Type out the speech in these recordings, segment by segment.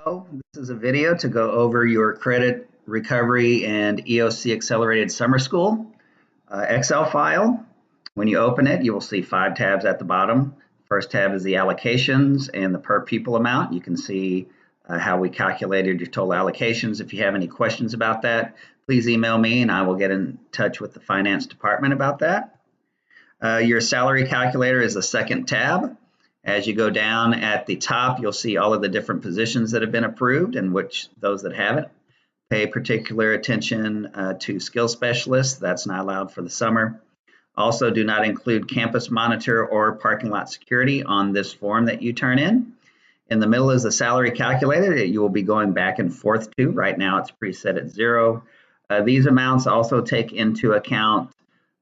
Hello, this is a video to go over your credit recovery and EOC Accelerated Summer School Excel file. When you open it, you will see 5 tabs at the bottom. First tab is the allocations and the per pupil amount. You can see how we calculated your total allocations. If you have any questions about that, please email me and I will get in touch with the finance department about that. Your salary calculator is the second tab. As you go down at the top, you'll see all of the different positions that have been approved and which those that haven't. Pay particular attention to skill specialists. That's not allowed for the summer. Also, do not include campus monitor or parking lot security on this form that you turn in. In the middle is the salary calculator that you will be going back and forth to. Right now, it's preset at 0. These amounts also take into account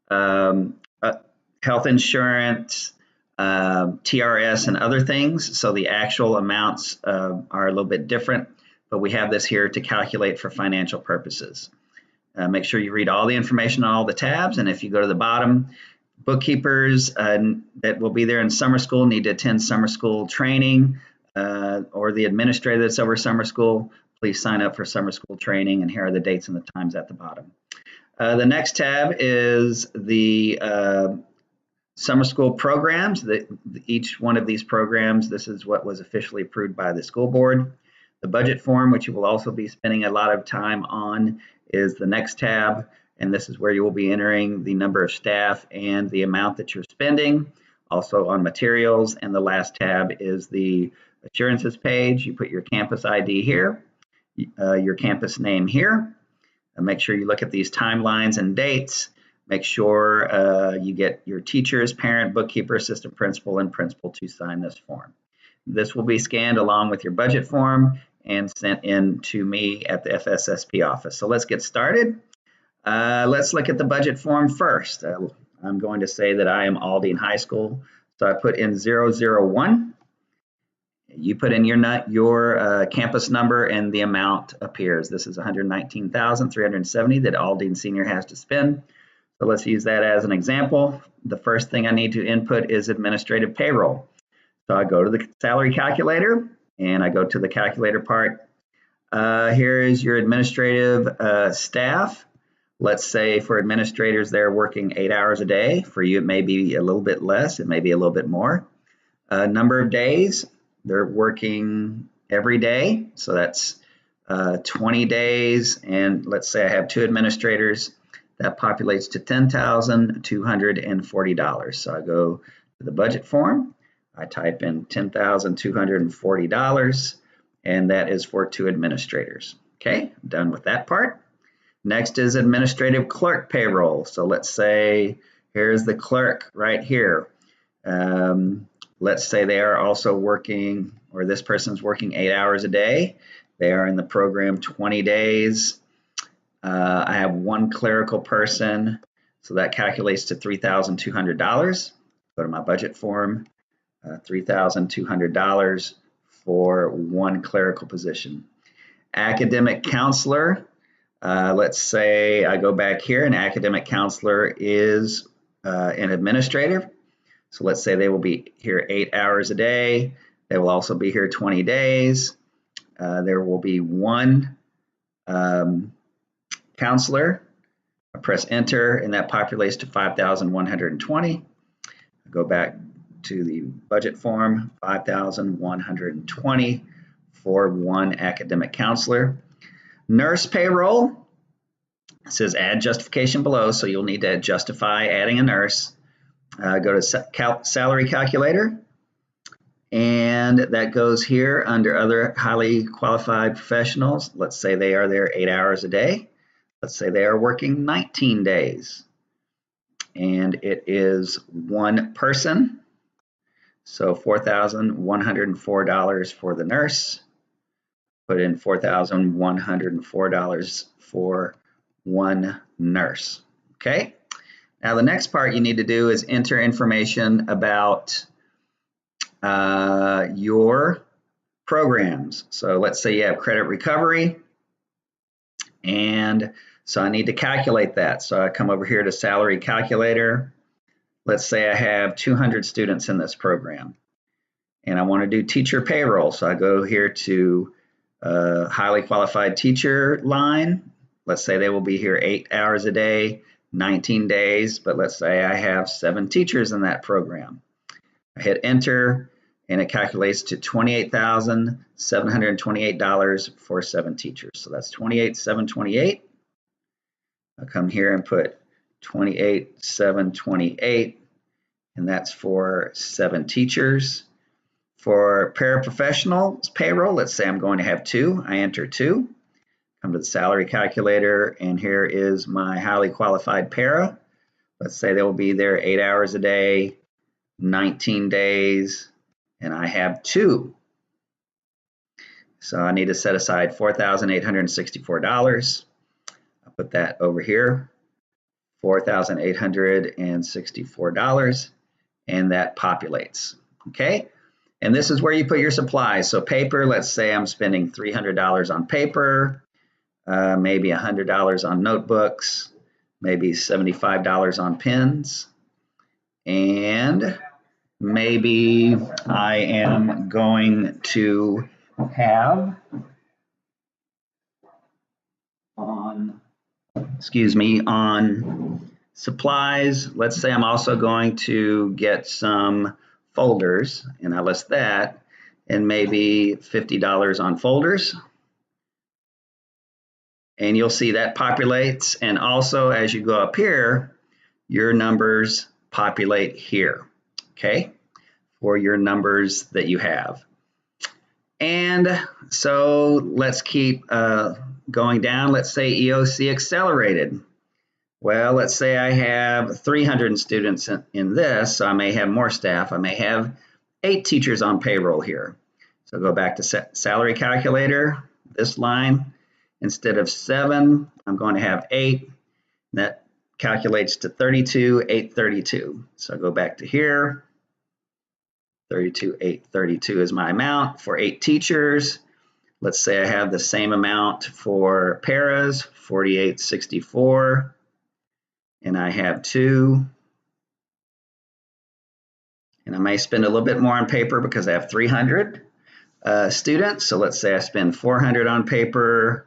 health insurance, TRS and other things, so the actual amounts are a little bit different, but we have this here to calculate for financial purposes. Make sure you read all the information on all the tabs, and if you go to the bottom, bookkeepers that will be there in summer school need to attend summer school training, or the administrator that's over summer school, please sign up for summer school training, and here are the dates and the times at the bottom. The next tab is the summer school programs. Each one of these programs, this is what was officially approved by the school board. The budget form, which you will also be spending a lot of time on, is the next tab, and this is where you will be entering the number of staff and the amount that you're spending, also on materials. And the last tab is the assurances page. You put your campus ID here, your campus name here, and make sure you look at these timelines and dates. Make sure you get your teachers, parent, bookkeeper, assistant principal, and principal to sign this form. This will be scanned along with your budget form and sent in to me at the FSSP office. So let's get started. Let's look at the budget form first. I'm going to say that I am Aldine High School. So I put in 001. You put in your campus number and the amount appears. This is $119,370 that Aldine Senior has to spend. So let's use that as an example. The first thing I need to input is administrative payroll. So I go to the salary calculator and I go to the calculator part. Here is your administrative staff. Let's say for administrators, they're working 8 hours a day. For you, it may be a little bit less. It may be a little bit more. Number of days, they're working every day. So that's 20 days. And let's say I have 2 administrators. That populates to $10,240. So I go to the budget form, I type in $10,240, and that is for 2 administrators. Okay, I'm done with that part. Next is administrative clerk payroll. So let's say here's the clerk right here. Let's say they are also working, or this person's working 8 hours a day. They are in the program 20 days. I have 1 clerical person, so that calculates to $3,200. Go to my budget form, $3,200 for 1 clerical position. Academic counselor, let's say I go back here, and academic counselor is an administrator. So let's say they will be here 8 hours a day. They will also be here 20 days. There will be 1 counselor. I press enter and that populates to 5,120. Go back to the budget form, 5,120 for 1 academic counselor. Nurse payroll, it says add justification below, so you'll need to justify adding a nurse. Go to salary calculator, and that goes here under other highly qualified professionals. Let's say they are there 8 hours a day. Let's say they are working 19 days, and it is 1 person. So $4,104 for the nurse. Put in $4,104 for 1 nurse. Okay. Now the next part you need to do is enter information about your programs. So let's say you have credit recovery, and so I need to calculate that. So I come over here to salary calculator. Let's say I have 200 students in this program and I want to do teacher payroll. So I go here to Highly qualified teacher line. Let's say they will be here 8 hours a day, 19 days, but let's say I have 7 teachers in that program. I hit enter and it calculates to $28,728 for 7 teachers. So that's $28,728. I'll come here and put $28,728, and that's for 7 teachers. For paraprofessionals payroll, let's say I'm going to have 2. I enter 2. Come to the salary calculator, and here is my highly qualified para. Let's say they will be there 8 hours a day, 19 days, and I have 2. So I need to set aside $4,864. I'll put that over here, $4,864, and that populates. Okay, and this is where you put your supplies. So paper, let's say I'm spending $300 on paper, maybe $100 on notebooks, maybe $75 on pens, and maybe I am going to have on supplies. Let's say I'm also going to get some folders, and I list that, and maybe $50 on folders. And you'll see that populates, and also as you go up here, your numbers populate here, okay, for your numbers that you have. And so let's keep going down. Let's say EOC accelerated. Well, let's say I have 300 students in this, so I may have more staff. I may have 8 teachers on payroll here. So go back to salary calculator, this line. Instead of 7, I'm going to have 8. That calculates to 32,832. So go back to here. 32,832 is my amount for 8 teachers. Let's say I have the same amount for paras, 4,864, and I have 2. And I may spend a little bit more on paper because I have 300 students. So let's say I spend 400 on paper,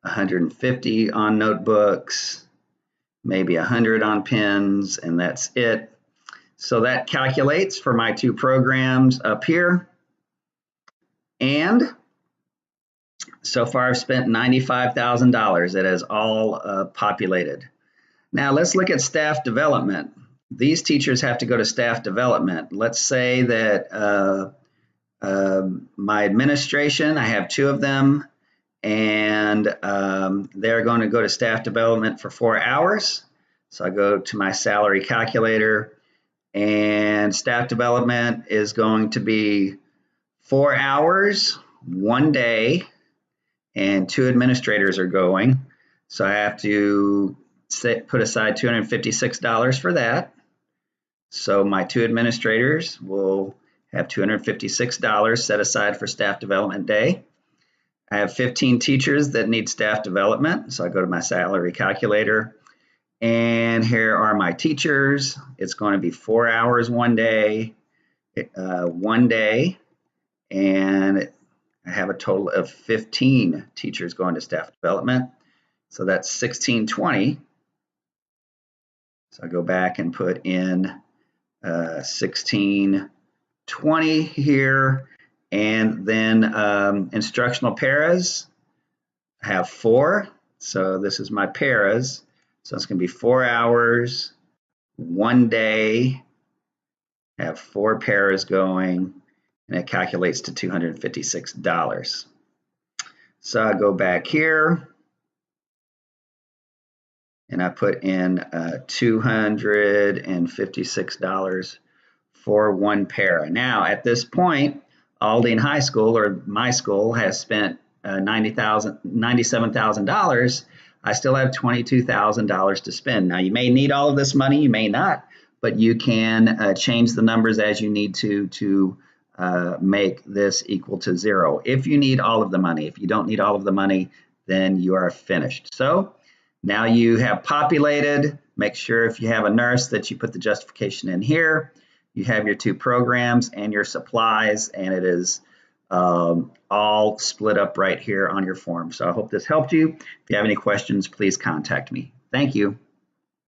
150 on notebooks, maybe 100 on pens, and that's it. So that calculates for my 2 programs up here. And so far I've spent $95,000. It has all populated. Now let's look at staff development. These teachers have to go to staff development. Let's say that my administration, I have 2 of them, and they're going to go to staff development for 4 hours. So I go to my salary calculator, and staff development is going to be 4 hours, 1 day, and 2 administrators are going. So I have to put aside $256 for that. So my 2 administrators will have $256 set aside for staff development day. I have 15 teachers that need staff development. So I go to my salary calculator, and here are my teachers. It's going to be 4 hours 1 day, 1 day, and I have a total of 15 teachers going to staff development. So that's 1620. So I go back and put in 1620 here, and then instructional paras, I have 4. So this is my paras. So it's going to be 4 hours, 1 day, I have 4 paras going, and it calculates to $256. So I go back here, and I put in $256 for 1 para. Now, at this point, Aldine High School, or my school, has spent $97,000. I still have $22,000 to spend. Now, you may need all of this money, you may not, but you can change the numbers as you need to make this equal to 0. If you need all of the money, if you don't need all of the money, then you are finished. So now you have populated. Make sure if you have a nurse that you put the justification in here. You have your 2 programs and your supplies, and it is all split up right here on your form. So I hope this helped you. If you have any questions, please contact me. Thank you.